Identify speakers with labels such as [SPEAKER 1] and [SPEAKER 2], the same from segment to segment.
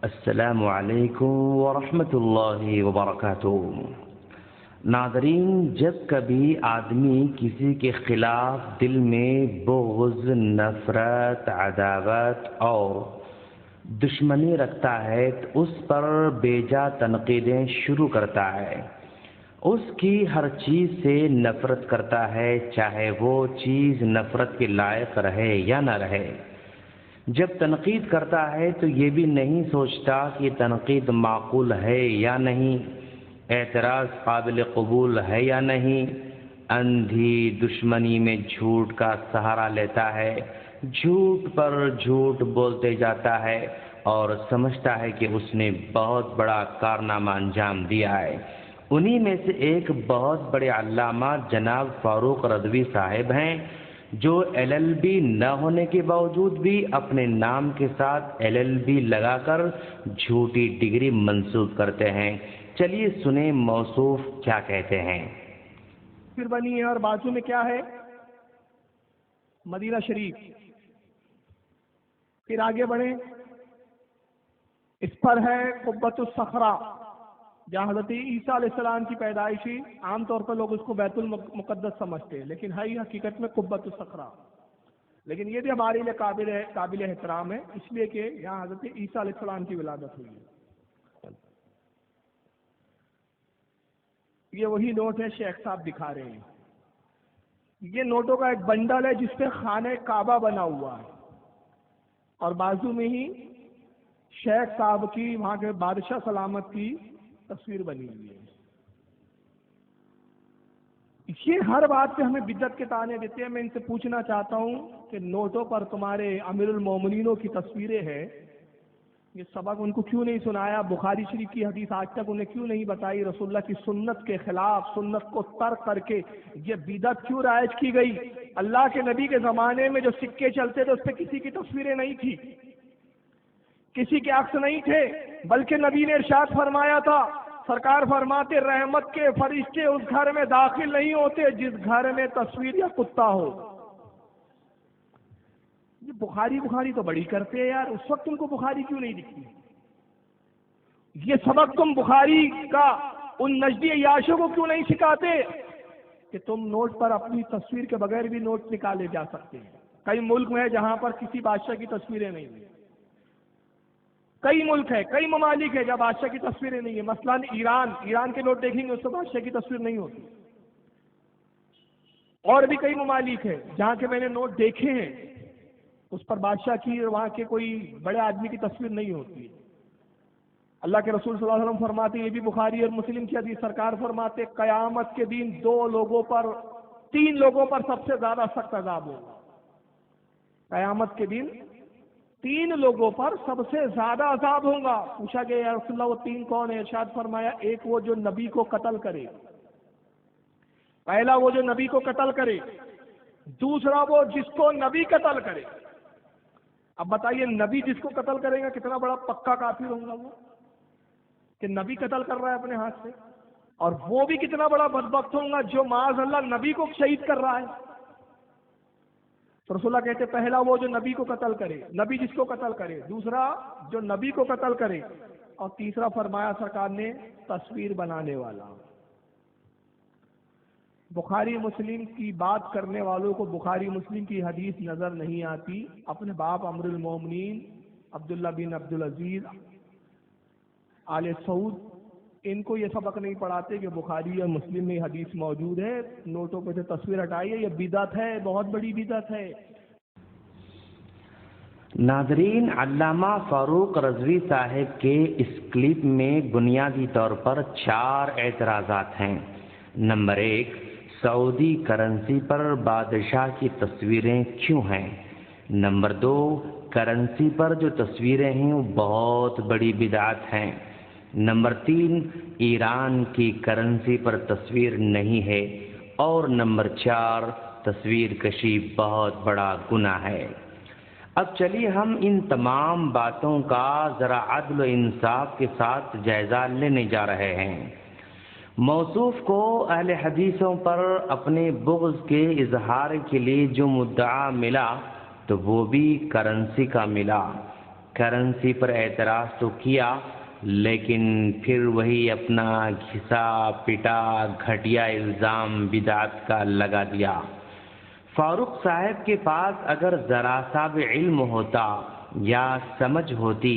[SPEAKER 1] السلام علیکم ورحمۃ اللہ وبرکاتہ۔ ناظرین، جب کبھی آدمی کسی کے خلاف دل میں بغض، نفرت، عداوت اور دشمنی رکھتا ہے تو اس پر بیجا تنقیدیں شروع کرتا ہے، اس کی ہر چیز سے نفرت کرتا ہے، چاہے وہ چیز نفرت کے لائق رہے یا نہ رہے۔ جب تنقید کرتا ہے تو یہ بھی نہیں سوچتا کہ تنقید معقول ہے یا نہیں، اعتراض قابل قبول ہے یا نہیں۔ اندھی دشمنی میں جھوٹ کا سہارا لیتا ہے، جھوٹ پر جھوٹ بولتے جاتا ہے اور سمجھتا ہے کہ اس نے بہت بڑا کارنامہ انجام دیا ہے۔ انہی میں سے ایک بہت بڑے علامہ جناب فاروق رضوی صاحب ہیں، جو LLB نہ ہونے کے باوجود بھی اپنے نام کے ساتھ LLB لگا کر جھوٹی ڈگری منسوب کرتے ہیں۔ چلیے سنیں موصوف کیا کہتے ہیں۔
[SPEAKER 2] پھر بنی ہے اور بازو میں کیا ہے؟ مدینہ شریف۔ پھر آگے بڑھیں، اس پر ہے قبۃ الصخرہ، جہاں حضرت عیسیٰ علیہ السلام کی پیدائش ہوئی۔ عام طور پر لوگ اس کو بیت المقدس سمجھتے ہیں، لیکن ہے حقیقت میں قبۃ الصخرہ۔ لیکن یہ بھی ہمارے لیے قابل احترام ہے، اس لیے کہ یہاں حضرت عیسیٰ علیہ السلام کی ولادت ہوئی ہے۔ یہ وہی نوٹ ہے شیخ صاحب دکھا رہے ہیں۔ یہ نوٹوں کا ایک بنڈل ہے جس پہ خانہ کعبہ بنا ہوا ہے، اور بازو میں ہی شیخ صاحب کی، وہاں کے بادشاہ سلامت کی تصویر بنی ہوئی ہے۔ یہ ہر بات پہ ہمیں بدعت کے طعنے دیتے ہیں۔ میں ان سے پوچھنا چاہتا ہوں کہ نوٹوں پر تمہارے امیر المومنینوں کی تصویریں ہیں، یہ سبق ان کو کیوں نہیں سنایا؟ بخاری شریف کی حدیث آج تک انہیں کیوں نہیں بتائی؟ رسول اللہ کی سنت کے خلاف، سنت کو ترک کر کے یہ بدعت کیوں رائج کی گئی؟ اللہ کے نبی کے زمانے میں جو سکے چلتے تھے اس پہ کسی کی تصویریں نہیں تھی، کسی کے عکس نہیں تھے، بلکہ نبی نے ارشاد فرمایا تھا، سرکار فرماتے رحمت کے فرشتے اس گھر میں داخل نہیں ہوتے جس گھر میں تصویر یا کتا ہو۔ یہ بخاری تو بڑی کرتے ہیں یار، اس وقت تم کو بخاری کیوں نہیں دکھتی؟ یہ سبق تم بخاری کا ان نجدی عیاشوں کو کیوں نہیں سکھاتے کہ تم نوٹ پر اپنی تصویر کے بغیر بھی نوٹ نکالے جا سکتے ہیں؟ کئی ملک میں جہاں پر کسی بادشاہ کی تصویریں نہیں ہیں، کئی ملک ہے، کئی ممالک ہے جہاں بادشاہ کی تصویریں نہیں ہیں۔ مثلا ایران کے نوٹ دیکھیں گے اس میں بادشاہ کی تصویر نہیں ہوتی۔ اور بھی کئی ممالک ہے جہاں کے میں نے نوٹ دیکھے ہیں، اس پر بادشاہ کی اور وہاں کے کوئی بڑے آدمی کی تصویر نہیں ہوتی۔ اللہ کے رسول صلی اللہ علیہ وسلم فرماتے، یہ بھی بخاری اور مسلم کی حدیث، سرکار فرماتے قیامت کے دن تین لوگوں پر سب سے زیادہ سخت عذاب ہوگا۔ قیامت کے دن 3 لوگوں پر سب سے زیادہ عذاب ہوگا۔ پوچھا گیا یا رسول اللہ وہ 3 کون ہیں؟ ارشاد فرمایا، ایک وہ جو نبی کو قتل کرے، پہلا وہ جو نبی کو قتل کرے، دوسرا وہ جس کو نبی قتل کرے۔ اب بتائیے نبی جس کو قتل کرے گا کتنا بڑا پکا کافر ہوگا وہ، کہ نبی قتل کر رہا ہے اپنے ہاتھ سے، اور وہ بھی کتنا بڑا بدبخت ہوگا جو معاذ اللہ نبی کو شہید کر رہا ہے۔ تو رسول اللہ کہتے پہلا وہ جو نبی کو قتل کرے، نبی جس کو قتل کرے، دوسرا جو نبی کو قتل کرے، اور تیسرا فرمایا سرکار نے تصویر بنانے والا۔ بخاری مسلم کی بات کرنے والوں کو بخاری مسلم کی حدیث نظر نہیں آتی، اپنے باپ امیر المومنین عبداللہ بن عبدالعزیز آل سعود ان کو یہ سبق نہیں پڑھاتے کہ بخاری اور مسلم میں حدیث موجود ہے، نوٹوں پہ سے تصویر ہٹائیے، یہ بدعت ہے، بہت بڑی بدعت ہے۔
[SPEAKER 1] ناظرین، علامہ فاروق رضوی صاحب کے اس کلپ میں بنیادی طور پر 4 اعتراضات ہیں۔ نمبر 1، سعودی کرنسی پر بادشاہ کی تصویریں کیوں ہیں؟ نمبر 2، کرنسی پر جو تصویریں ہیں وہ بہت بڑی بدعت ہیں۔ نمبر 3، ایران کی کرنسی پر تصویر نہیں ہے۔ اور نمبر 4، تصویر کشی بہت بڑا گناہ ہے۔ اب چلیے ہم ان تمام باتوں کا ذرا عدل و انصاف کے ساتھ جائزہ لینے جا رہے ہیں۔ موصوف کو اہل حدیثوں پر اپنے بغض کے اظہار کے لیے جو مدعا ملا تو وہ بھی کرنسی کا ملا۔ کرنسی پر اعتراض تو کیا لیکن پھر وہی اپنا گھسا پٹا گھٹیا الزام بدعت کا لگا دیا۔ فاروق صاحب کے پاس اگر ذرا سا بھی علم ہوتا یا سمجھ ہوتی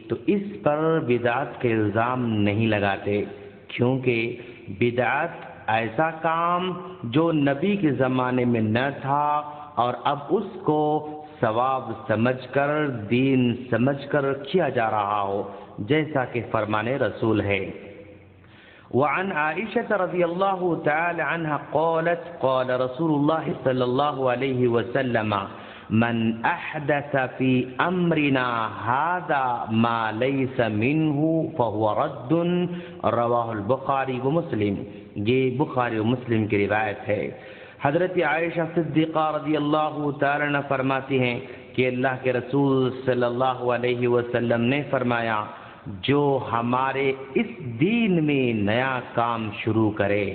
[SPEAKER 1] تو اس پر بدعت کے الزام نہیں لگاتے، کیونکہ بدعت ایسا کام جو نبی کے زمانے میں نہ تھا اور اب اس کو ثواب سمجھ کر دین سمجھ کر کیا جا رہا ہو، جیسا کہ فرمان رسول ہے۔ وعن عائشة رضی اللہ تعالی عنہ قالت قال رسول اللہ صلی اللہ علیہ وسلم من احدث فی امرنا هذا ما ليس منه فهو رد، رواہ البخاری و مسلم۔ یہ بخاری و مسلم کی روایت ہے۔ حضرت عائشہ صدیقہ رضی اللہ تعالی عنہ فرماتی ہیں کہ اللہ کے رسول صلی اللہ علیہ وسلم نے فرمایا، جو ہمارے اس دین میں نیا کام شروع کرے،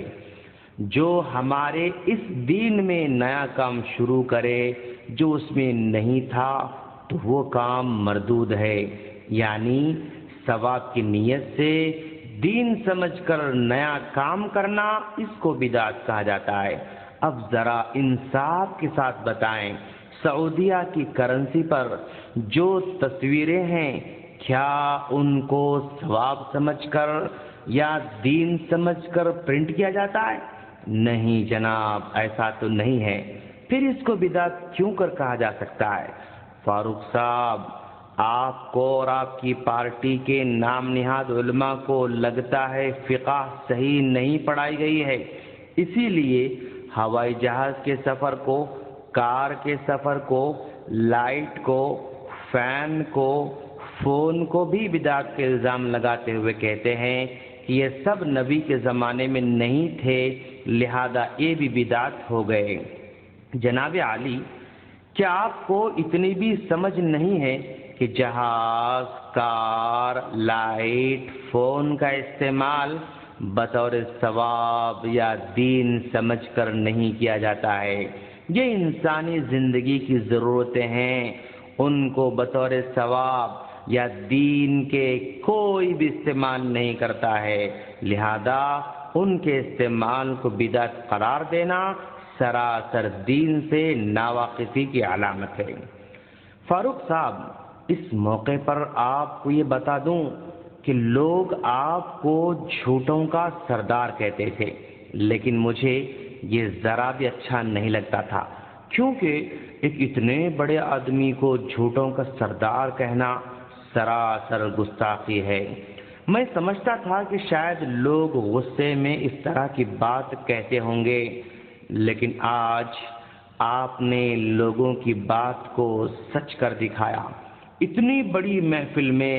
[SPEAKER 1] جو ہمارے اس دین میں نیا کام شروع کرے جو اس میں نہیں تھا تو وہ کام مردود ہے، یعنی ثواب کی نیت سے دین سمجھ کر نیا کام کرنا، اس کو بدعت کہا جاتا ہے۔ اب ذرا انصاف کے ساتھ بتائیں، سعودیہ کی کرنسی پر جو تصویریں ہیں کیا ان کو ثواب سمجھ کر یا دین سمجھ کر پرنٹ کیا جاتا ہے؟ نہیں جناب، ایسا تو نہیں ہے، پھر اس کو بدعت کیوں کر کہا جا سکتا ہے؟ فاروق صاحب، آپ کو اور آپ کی پارٹی کے نام نہاد علماء کو لگتا ہے فقہ صحیح نہیں پڑھائی گئی ہے، اسی لیے ہوائی جہاز کے سفر کو، کار کے سفر کو، لائٹ کو، فین کو، فون کو بھی بدعت کے الزام لگاتے ہوئے کہتے ہیں کہ یہ سب نبی کے زمانے میں نہیں تھے، لہذا یہ بھی بدعت ہو گئے۔ جناب عالی، کیا آپ کو اتنی بھی سمجھ نہیں ہے کہ جہاز، کار، لائٹ، فون کا استعمال بطور ثواب یا دین سمجھ کر نہیں کیا جاتا ہے؟ یہ انسانی زندگی کی ضرورتیں ہیں، ان کو بطور ثواب یا دین کے کوئی بھی استعمال نہیں کرتا ہے، لہذا ان کے استعمال کو بدعت قرار دینا سراسر دین سے ناواقفی کی علامت ہے۔ فاروق صاحب، اس موقع پر آپ کو یہ بتا دوں کہ لوگ آپ کو جھوٹوں کا سردار کہتے تھے، لیکن مجھے یہ ذرا بھی اچھا نہیں لگتا تھا، کیونکہ ایک اتنے بڑے آدمی کو جھوٹوں کا سردار کہنا سراسر گستاخی ہے۔ میں سمجھتا تھا کہ شاید لوگ غصے میں اس طرح کی بات کہتے ہوں گے، لیکن آج آپ نے لوگوں کی بات کو سچ کر دکھایا۔ اتنی بڑی محفل میں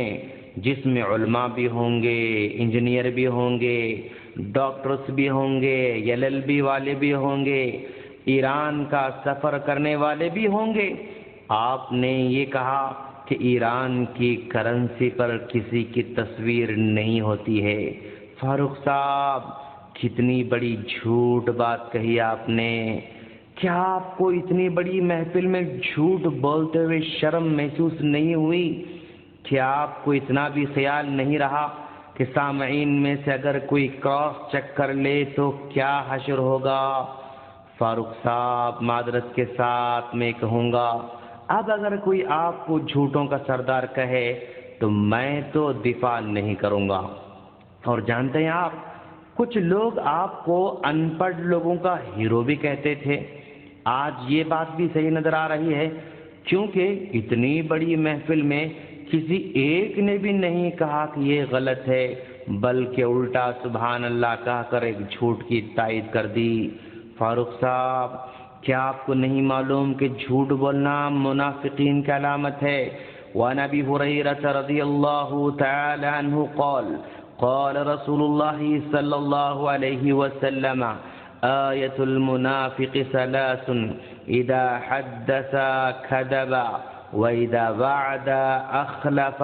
[SPEAKER 1] جس میں علماء بھی ہوں گے، انجینئر بھی ہوں گے، ڈاکٹرز بھی ہوں گے، LLB والے بھی ہوں گے، ایران کا سفر کرنے والے بھی ہوں گے، آپ نے یہ کہا کہ ایران کی کرنسی پر کسی کی تصویر نہیں ہوتی ہے۔ فاروق صاحب، کتنی بڑی جھوٹ بات کہی آپ نے۔ کیا آپ کو اتنی بڑی محفل میں جھوٹ بولتے ہوئے شرم محسوس نہیں ہوئی؟ کیا آپ کو اتنا بھی خیال نہیں رہا کہ سامعین میں سے اگر کوئی کراس چیک کر لے تو کیا حشر ہوگا؟ فاروق صاحب، معذرت کے ساتھ میں کہوں گا، اب اگر کوئی آپ کو جھوٹوں کا سردار کہے تو میں تو دفاع نہیں کروں گا۔ اور جانتے ہیں آپ، کچھ لوگ آپ کو ان پڑھ لوگوں کا ہیرو بھی کہتے تھے، آج یہ بات بھی صحیح نظر آ رہی ہے، کیونکہ اتنی بڑی محفل میں کسی ایک نے بھی نہیں کہا کہ یہ غلط ہے، بلکہ الٹا سبحان اللہ کہہ کر ایک جھوٹ کی تائید کر دی۔ فاروق صاحب، کیا آپ کو نہیں معلوم کہ جھوٹ بولنا منافقین کی علامت ہے؟ وعن ابی ہریرہ رضی اللہ تعالی عنہ قال قال رسول اللہ صلی اللہ علیہ وسلم آیت المنافق ثلاث اذا حدث کذب وَإِذَا وَعَدَ أَخْلَفَ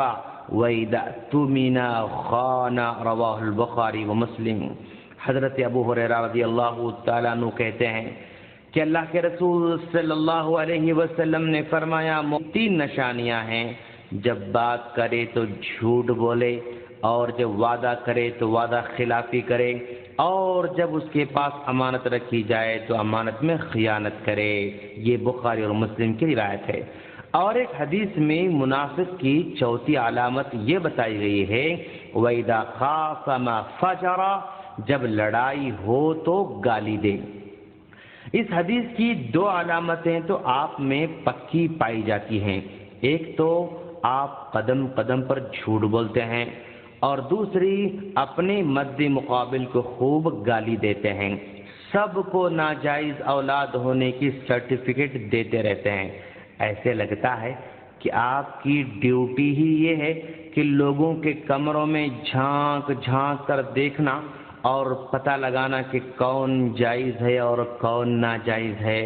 [SPEAKER 1] وَإِذَا اؤْتُمِنَ خَانَ، رواہ البخاری و مسلم۔ حضرت ابو ہریرہ رضی اللہ تعالیٰ عنہ کہتے ہیں کہ اللہ کے رسول صلی اللہ علیہ وسلم نے فرمایا، تین نشانیاں ہیں جب بات کرے تو جھوٹ بولے، اور جب وعدہ کرے تو وعدہ خلافی کرے، اور جب اس کے پاس امانت رکھی جائے تو امانت میں خیانت کرے۔ یہ بخاری اور مسلم کی روایت ہے۔ اور ایک حدیث میں منافق کی چوتھی علامت یہ بتائی گئی ہے، وَإِذَا خَاصَمَ فَجَرَ، جب لڑائی ہو تو گالی دے۔ اس حدیث کی دو علامتیں تو آپ میں پکی پائی جاتی ہیں، ایک تو آپ قدم قدم پر جھوٹ بولتے ہیں، اور دوسری اپنے مد مقابل کو خوب گالی دیتے ہیں، سب کو ناجائز اولاد ہونے کی سرٹیفکیٹ دیتے رہتے ہیں۔ ایسے لگتا ہے کہ آپ کی ڈیوٹی ہی یہ ہے کہ لوگوں کے کمروں میں جھانک جھانک کر دیکھنا اور پتہ لگانا کہ کون جائز ہے اور کون ناجائز ہے۔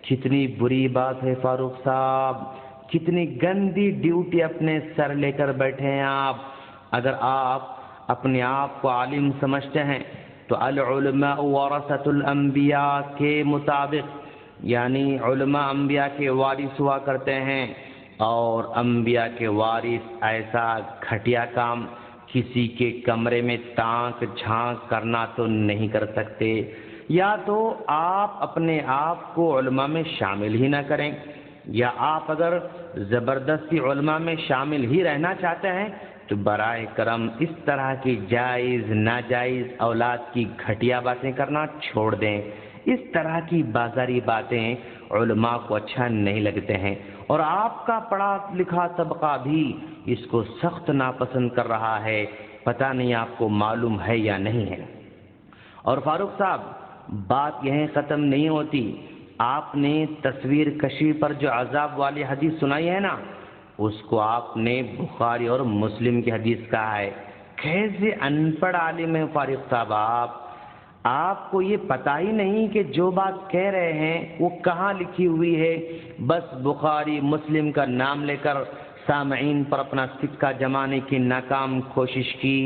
[SPEAKER 1] کتنی بری بات ہے فاروق صاحب، کتنی گندی ڈیوٹی اپنے سر لے کر بیٹھے ہیں آپ۔ اگر آپ اپنے آپ کو عالم سمجھتے ہیں تو العلماء ورثۃ الانبیاء کے مطابق، یعنی علماء انبیاء کے وارث ہوا کرتے ہیں، اور انبیاء کے وارث ایسا گھٹیا کام کسی کے کمرے میں تانک جھانک کرنا تو نہیں کر سکتے۔ یا تو آپ اپنے آپ کو علماء میں شامل ہی نہ کریں، یا آپ اگر زبردستی علماء میں شامل ہی رہنا چاہتے ہیں تو براہ کرم اس طرح کی جائز ناجائز اولاد کی گھٹیا باتیں کرنا چھوڑ دیں۔ اس طرح کی بازاری باتیں علماء کو اچھا نہیں لگتے ہیں، اور آپ کا پڑھا لکھا طبقہ بھی اس کو سخت ناپسند کر رہا ہے۔ پتہ نہیں آپ کو معلوم ہے یا نہیں ہے۔ اور فاروق صاحب، بات یہیں ختم نہیں ہوتی۔ آپ نے تصویر کشی پر جو عذاب والی حدیث سنائی ہے نا، اس کو آپ نے بخاری اور مسلم کی حدیث کہا ہے۔ کیسے ان پڑھ عالم ہیں فاروق صاحب آپ کو یہ پتہ ہی نہیں کہ جو بات کہہ رہے ہیں وہ کہاں لکھی ہوئی ہے، بس بخاری مسلم کا نام لے کر سامعین پر اپنا سکہ جمانے کی ناکام کوشش کی۔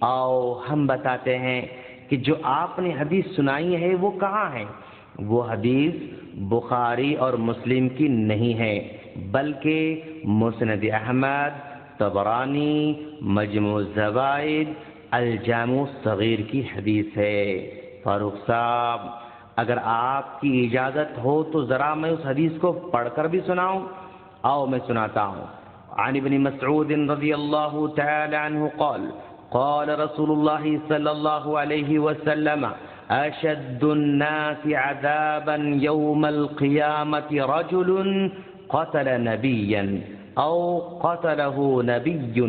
[SPEAKER 1] آؤ ہم بتاتے ہیں کہ جو آپ نے حدیث سنائی ہے وہ کہاں ہے۔ وہ حدیث بخاری اور مسلم کی نہیں ہے، بلکہ مسند احمد، طبرانی، مجموع الزوائد، الجامع الصغیر کی حدیث ہے۔ فاروق صاحب، اگر آپ کی اجازت ہو تو ذرا میں اس حدیث کو پڑھ کر بھی سناؤں؟ آؤ میں سناتا ہوں۔ عن ابن مسعود رضی اللہ تعالی عنہ قال قال رسول اللہ صلی اللہ علیہ وسلم اشد الناس عذابا يوم القيامة رجل قتل نبيا او قتله نبي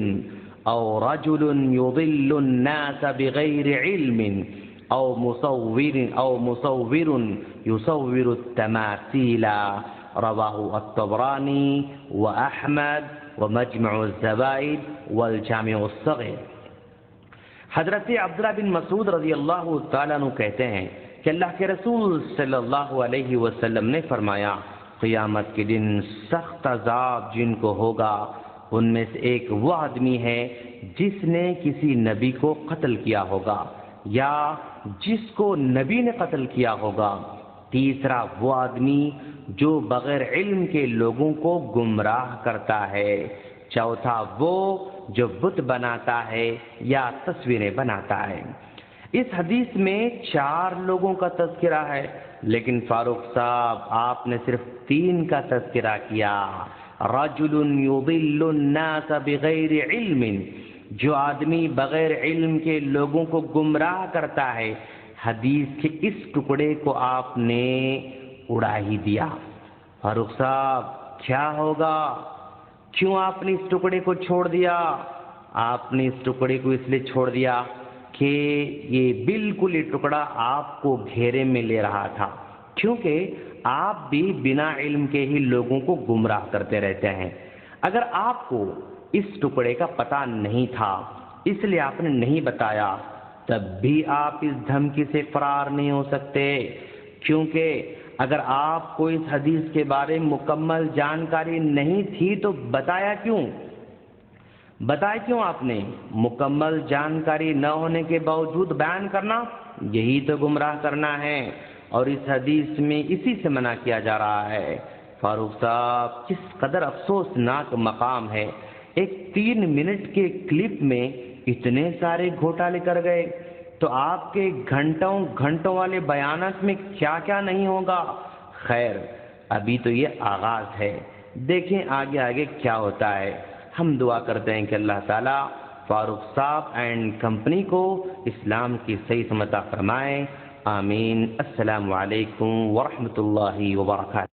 [SPEAKER 1] او رجل يضل الناس بغير علم او مصور يصور التماثيل رواه الطبراني واحمد ومجمع الزوائد والجامع الصغير۔ حضرت عبداللہ بن مسعود رضی اللہ تعالیٰ عنہ کہتے ہیں کہ اللہ کے رسول صلی اللہ علیہ وسلم نے فرمایا، قیامت کے دن سخت عذاب جن کو ہوگا ان میں سے ایک وہ آدمی ہے جس نے کسی نبی کو قتل کیا ہوگا یا جس کو نبی نے قتل کیا ہوگا۔ تیسرا وہ آدمی جو بغیر علم کے لوگوں کو گمراہ کرتا ہے۔ چوتھا وہ جو بت بناتا ہے یا تصویریں بناتا ہے۔ اس حدیث میں 4 لوگوں کا تذکرہ ہے، لیکن فاروق صاحب آپ نے صرف 3 کا تذکرہ کیا۔ رجل یضل الناس بغیر علم، جو آدمی بغیر علم کے لوگوں کو گمراہ کرتا ہے۔ حدیث کے اس ٹکڑے کو آپ نے اڑا ہی دیا۔ فاروق صاحب کیا ہوگا؟ کیوں آپ نے اس ٹکڑے کو چھوڑ دیا؟ آپ نے اس ٹکڑے کو اس لیے چھوڑ دیا کہ یہ بالکل یہ ٹکڑا آپ کو گھیرے میں لے رہا تھا، کیونکہ آپ بھی بنا علم کے ہی لوگوں کو گمراہ کرتے رہتے ہیں۔ اگر آپ کو اس ٹکڑے کا پتہ نہیں تھا، اس لیے آپ نے نہیں بتایا، تب بھی آپ اس دھمکی سے فرار نہیں ہو سکتے، کیونکہ اگر آپ کو اس حدیث کے بارے میں مکمل جانکاری نہیں تھی تو بتایا کیوں؟ آپ نے مکمل جانکاری نہ ہونے کے باوجود بیان کرنا، یہی تو گمراہ کرنا ہے، اور اس حدیث میں اسی سے منع کیا جا رہا ہے۔ فاروق صاحب کس قدر افسوسناک مقام ہے ایک 3 منٹ کے کلپ میں اتنے سارے گھوٹالے کر گئے، تو آپ کے گھنٹوں والے بیانات میں کیا کیا نہیں ہوگا۔ خیر، ابھی تو یہ آغاز ہے، دیکھیں آگے آگے کیا ہوتا ہے۔ ہم دعا کرتے ہیں کہ اللہ تعالیٰ فاروق صاحب اینڈ کمپنی کو اسلام کی صحیح سمجھ عطا فرمائے، آمین۔ السلام علیکم ورحمۃ اللہ وبرکاتہ۔